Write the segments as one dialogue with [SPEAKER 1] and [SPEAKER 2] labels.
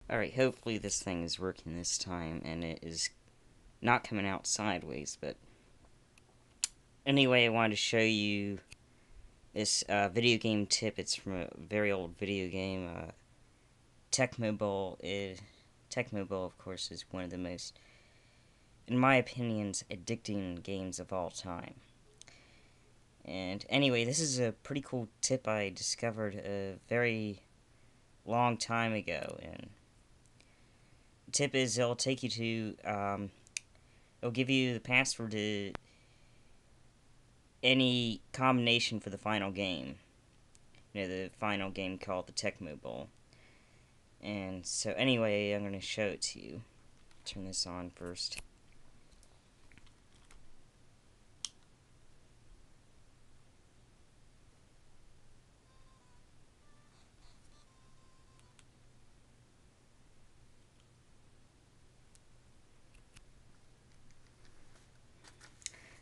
[SPEAKER 1] Alright, hopefully this thing is working this time and it is not coming out sideways, but anyway, I wanted to show you this video game tip. It's from a very old video game, Tecmo Bowl. Tecmo Bowl, of course, is one of the most, in my opinion, addicting games of all time. And anyway, this is a pretty cool tip I discovered a very long time ago, and the tip is it'll take you to it'll give you the password to any combination for the final game. You know, the final game called the Tecmo Bowl. And so anyway, I'm going to show it to you. Turn this on first.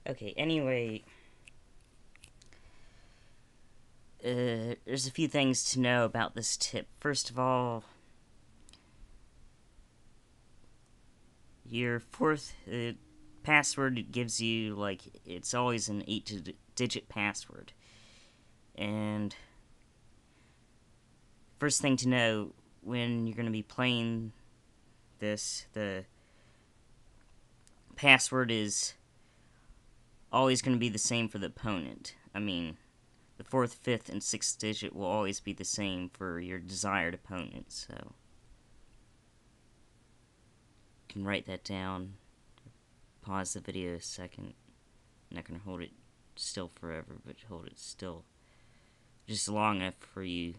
[SPEAKER 1] Okay, anyway, there's a few things to know about this tip. First of all, your fourth password gives you, like, it's always an 8-digit password. And first thing to know, when you're going to be playing this, the password is always going to be the same for the opponent. I mean, the fourth, fifth, and sixth digit will always be the same for your desired opponent, so you can write that down. Pause the video a second. I'm not going to hold it still forever, but hold it still just long enough for you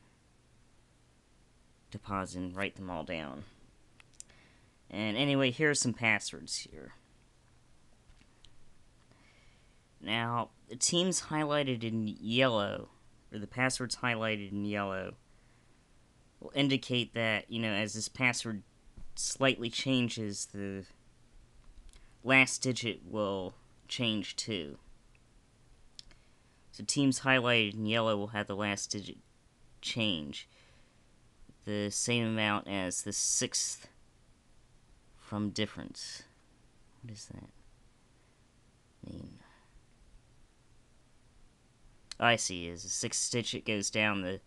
[SPEAKER 1] to pause and write them all down. And anyway, here are some passwords here. Now, the teams highlighted in yellow, or the passwords highlighted in yellow, will indicate that, you know, as this password slightly changes, the last digit will change too. So teams highlighted in yellow will have the last digit change the same amount as the sixth from difference. What does that mean? I see, as the sixth digit goes down, the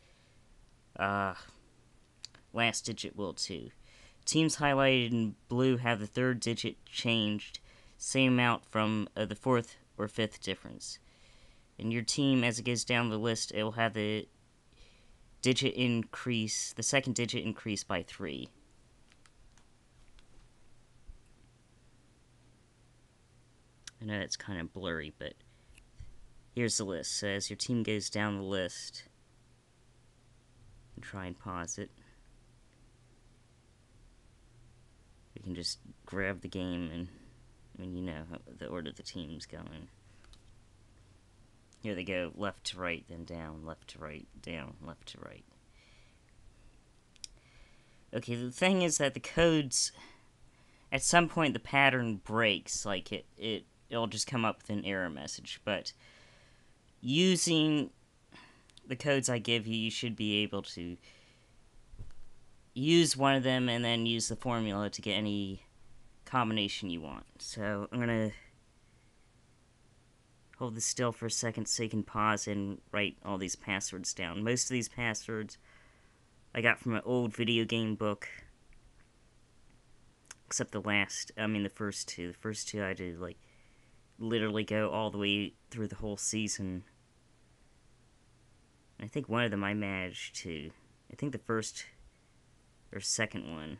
[SPEAKER 1] last digit will too. Teams highlighted in blue have the third digit changed, same amount from the fourth or fifth difference. And your team, as it goes down the list, it will have the digit increase, the second digit increase by 3. I know it's kind of blurry, but here's the list. So as your team goes down the list, and try and pause it, we can just grab the game and, I mean, you know the order the team's going. Here they go, left to right, then down, left to right, down, left to right. Okay, the thing is that the codes, at some point the pattern breaks, like it'll just come up with an error message, but using the codes I give you, you should be able to use one of them and then use the formula to get any combination you want. So I'm going to hold this still for a second so you can pause and write all these passwords down. Most of these passwords I got from an old video game book, except the first two. The first two I did, like, literally go all the way through the whole season. And I think one of them I managed to, I think the first or second one,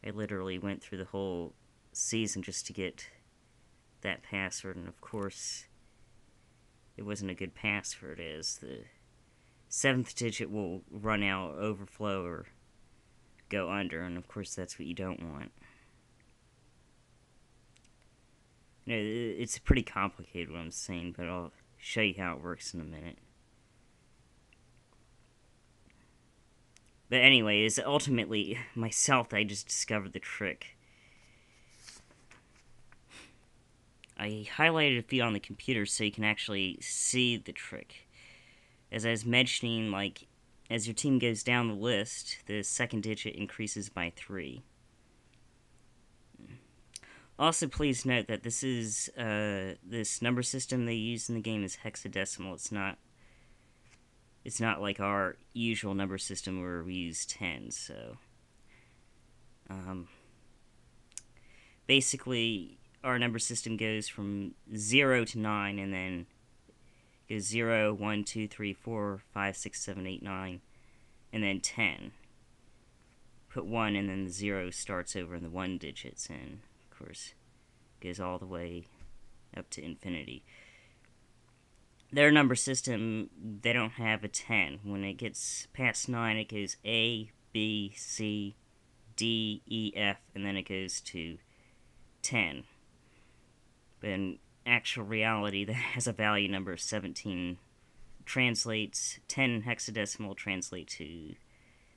[SPEAKER 1] I literally went through the whole season just to get that password, and of course it wasn't a good password, as the seventh digit will run out, overflow, or go under, and of course that's what you don't want. You know, it's pretty complicated what I'm saying, but I'll show you how it works in a minute. But anyway, is ultimately myself I just discovered the trick. I highlighted a few on the computer so you can actually see the trick. As I was mentioning, like, as your team goes down the list, the second digit increases by 3. Also, please note that this is this number system they use in the game is hexadecimal. It's not like our usual number system where we use tens. So, basically, our number system goes from 0 to 9, and then goes 0, 1, 2, 3, 4, 5, 6, 7, 8, 9, and then 10. Put 1, and then the 0 starts over in the 1 digits, and of course goes all the way up to infinity. Their number system, they don't have a 10. When it gets past 9, it goes A, B, C, D, E, F, and then it goes to 10. But in actual reality, that has a value number of 17. Translates 10 hexadecimal translate to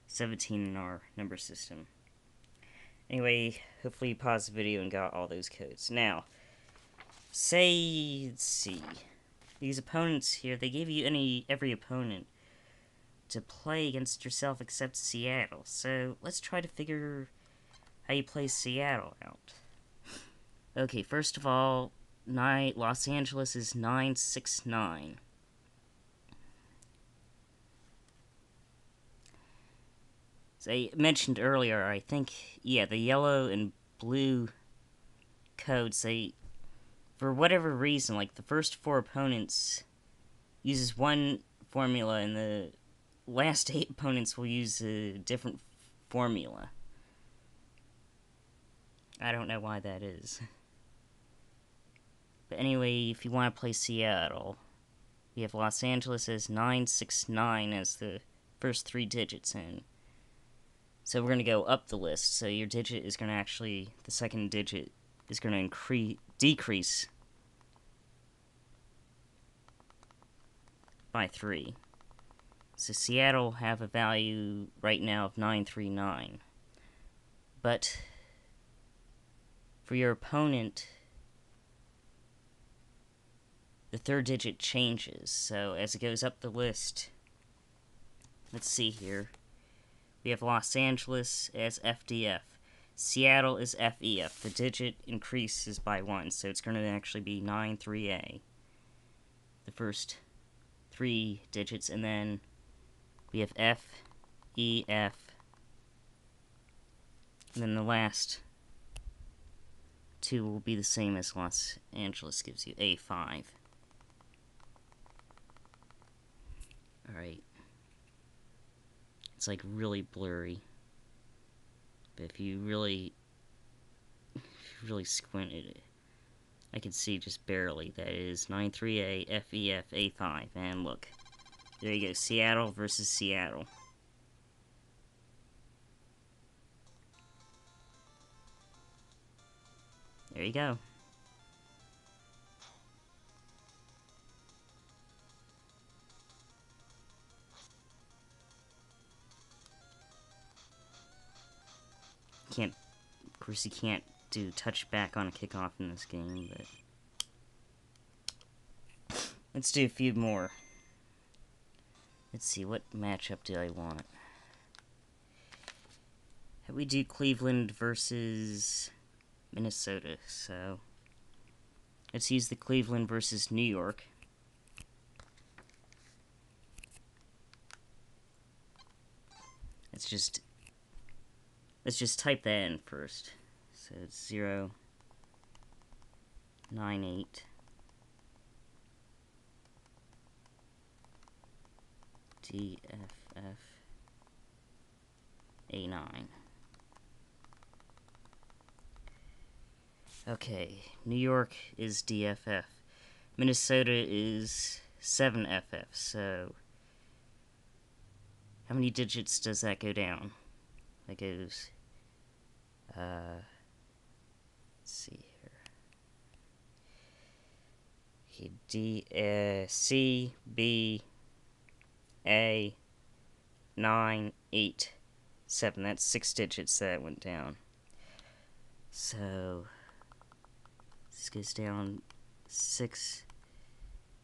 [SPEAKER 1] 17 in our number system. Anyway, hopefully you paused the video and got all those codes. Now, let's see. These opponents here, they gave you every opponent to play against yourself except Seattle. So, let's try to figure how you play Seattle out. Okay, first of all, Los Angeles is 969. As I mentioned earlier, I think, yeah, the yellow and blue codes, for whatever reason, like the first 4 opponents uses one formula, and the last 8 opponents will use a different formula. I don't know why that is. But anyway, if you want to play Seattle, we have Los Angeles as 969 as the first 3 digits in. So we're going to go up the list. So your digit is going to actually, the second digit is going to decrease by 3. So Seattle have a value right now of 939. But for your opponent, the third digit changes. So as it goes up the list, let's see here. We have Los Angeles as FDF. Seattle is FEF. The digit increases by 1, so it's going to actually be 93A. The first 3 digits, and then we have F, E, F, and then the last 2 will be the same as Los Angeles gives you, A5. Alright. It's like really blurry. But if you really squint it, I can see just barely. That is 93A, FEF, A5. And look. There you go. Seattle versus Seattle. There you go. Of course, you can't do touchback on a kickoff in this game, but let's do a few more. Let's see, what matchup do I want? How we do Cleveland versus Minnesota? So let's use the Cleveland versus New York. Let's just type that in first. So it's 0, 9, 8. DFF A9. Okay, New York is DFF. Minnesota is 7FF, so how many digits does that go down? That goes, let's see here. Okay, C, B, A, 9, 8, 7. That's 6 digits that went down. So this goes down 6,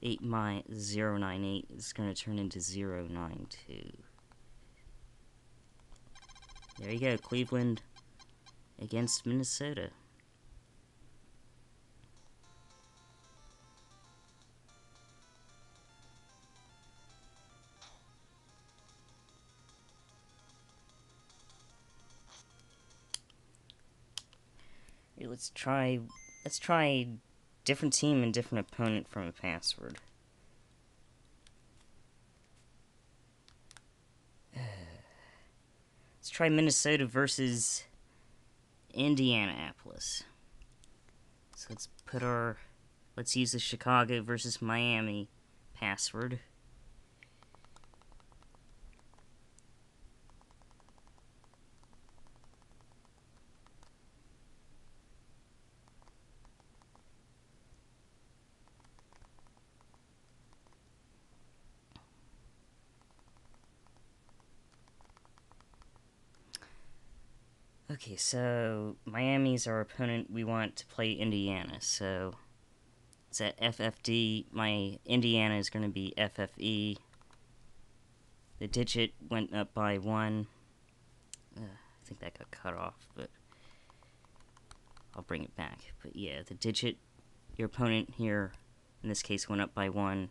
[SPEAKER 1] 8 minus 0, 9, 8 is going to turn into 0, 9, 2. There you go, Cleveland against Minnesota. Here, let's try different team and different opponent from a password. Let's try Minnesota versus Indianapolis. So let's use the Chicago versus Miami password. Okay, so Miami's our opponent. We want to play Indiana, so it's at FFD. My Indiana is going to be FFE. The digit went up by 1. I think that got cut off, but I'll bring it back. But yeah, the digit, your opponent here, in this case, went up by 1.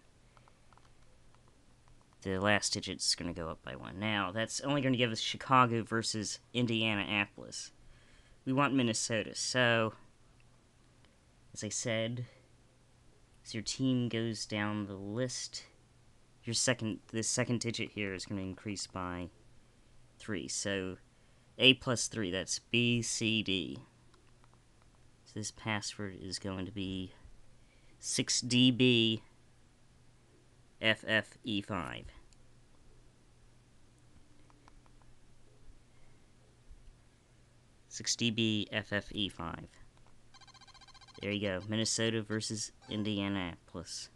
[SPEAKER 1] The last digit's going to go up by 1. Now, that's only going to give us Chicago versus Indianapolis. We want Minnesota, so, as I said, as your team goes down the list, the second digit here is going to increase by 3. So, A plus 3, that's B, C, D. So this password is going to be 6DB FFE5. FFE5. There you go. Minnesota versus Indianapolis.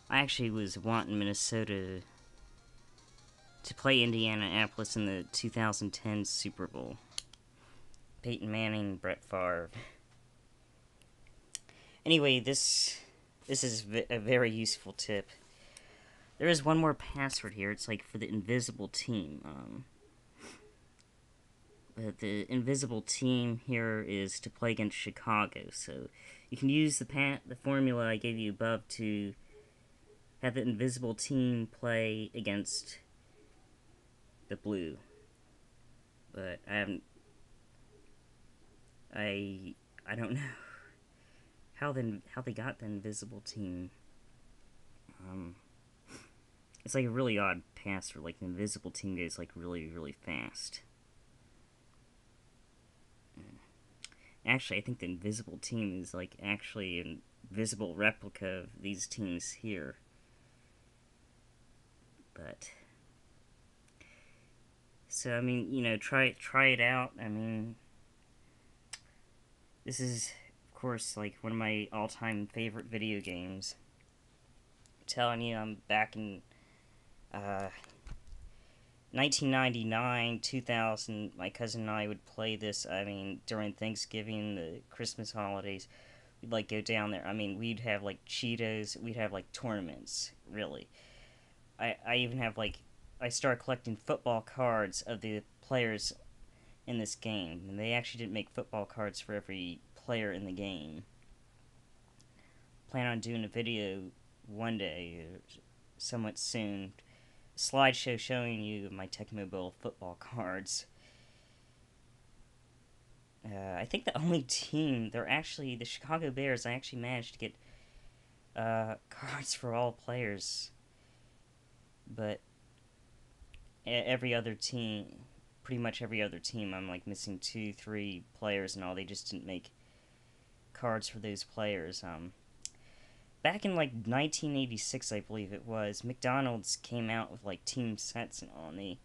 [SPEAKER 1] I actually was wanting Minnesota to play Indianapolis in the 2010 Super Bowl. Peyton Manning, Brett Favre. Anyway, this is a very useful tip. There is one more password here. It's like for the invisible team. But the invisible team here is to play against Chicago. So you can use the formula I gave you above to have the invisible team play against the blue. But I don't know how they got the invisible team. It's like a really odd password. Like the invisible team goes like really, really fast. Actually, I think the invisible team is like actually an invisible replica of these teams here. But so I mean, you know, try it out. I mean, this is of course like one of my all-time favorite video games. I'm telling you, I'm back in 1999, 2000, my cousin and I would play this, I mean, during Thanksgiving, the Christmas holidays. We'd, like, go down there. I mean, we'd have, like, Cheetos. We'd have, like, tournaments, really. I even have, like, I started collecting football cards of the players in this game. And they actually didn't make football cards for every player in the game. Plan on doing a video one day, somewhat soon. Slideshow showing you my Tecmo Bowl football cards. I think the only team, the Chicago Bears, I actually managed to get cards for all players. But every other team, pretty much every other team, I'm like missing 2, 3 players and all. They just didn't make cards for those players. Back in like 1986, I believe it was, McDonald's came out with like team sets and all, and they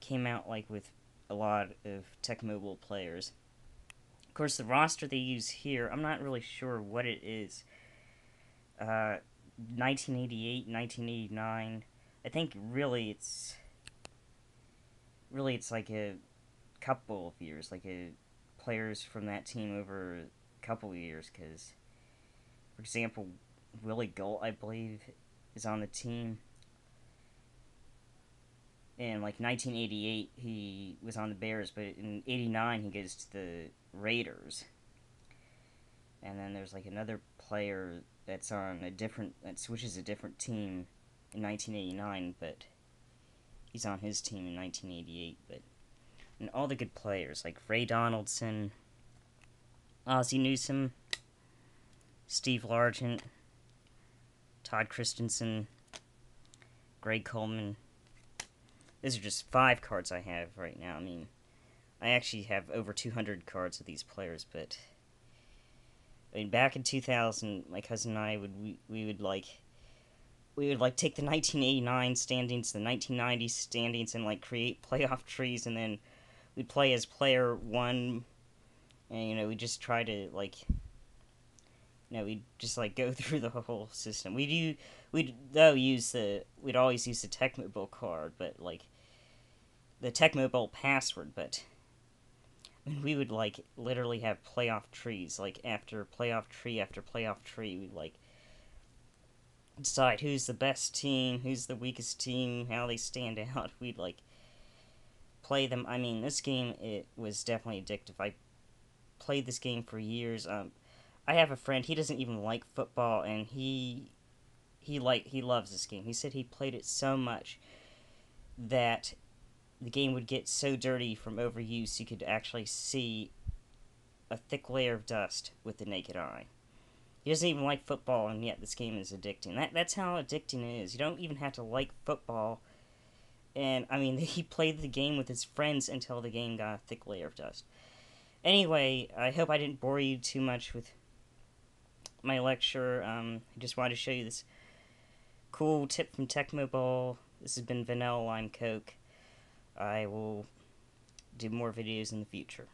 [SPEAKER 1] came out like with a lot of Tecmo Bowl players. Of course, the roster they use here, I'm not really sure what it is. 1988, 1989. I think really it's like a couple of years, like players from that team over a couple of years, because, for example, Willie Gold, I believe, is on the team. In like 1988, he was on the Bears, but in '89 he goes to the Raiders. And then there's like another player that's on a different that switches a different team in 1989, but he's on his team in 1988. But and all the good players like Ray Donaldson, Ozzie Newsome, Steve Largent, Todd Christensen, Greg Coleman. These are just 5 cards I have right now. I mean, I actually have over 200 cards of these players, but I mean, back in 2000, my cousin and I we would take the 1989 standings, the 1990 standings, and like create playoff trees, and then we'd play as player 1, and we just try to we just like go through the whole system. We'd always use the Tecmo Bowl card, but like the Tecmo Bowl password. But I mean, we would like literally have playoff trees, like after playoff tree after playoff tree. We'd like decide who's the best team, who's the weakest team, how they stand out. We'd like play them. I mean, this game, it was definitely addictive. I played this game for years. I have a friend. He doesn't even like football, and he loves this game. He said he played it so much that the game would get so dirty from overuse you could actually see a thick layer of dust with the naked eye. He doesn't even like football, and yet this game is addicting. That's how addicting it is. You don't even have to like football. And, I mean, he played the game with his friends until the game got a thick layer of dust. Anyway, I hope I didn't bore you too much with my lecture. I just wanted to show you this cool tip from Tecmo Bowl. This has been Vanilla Lime Coke. I will do more videos in the future.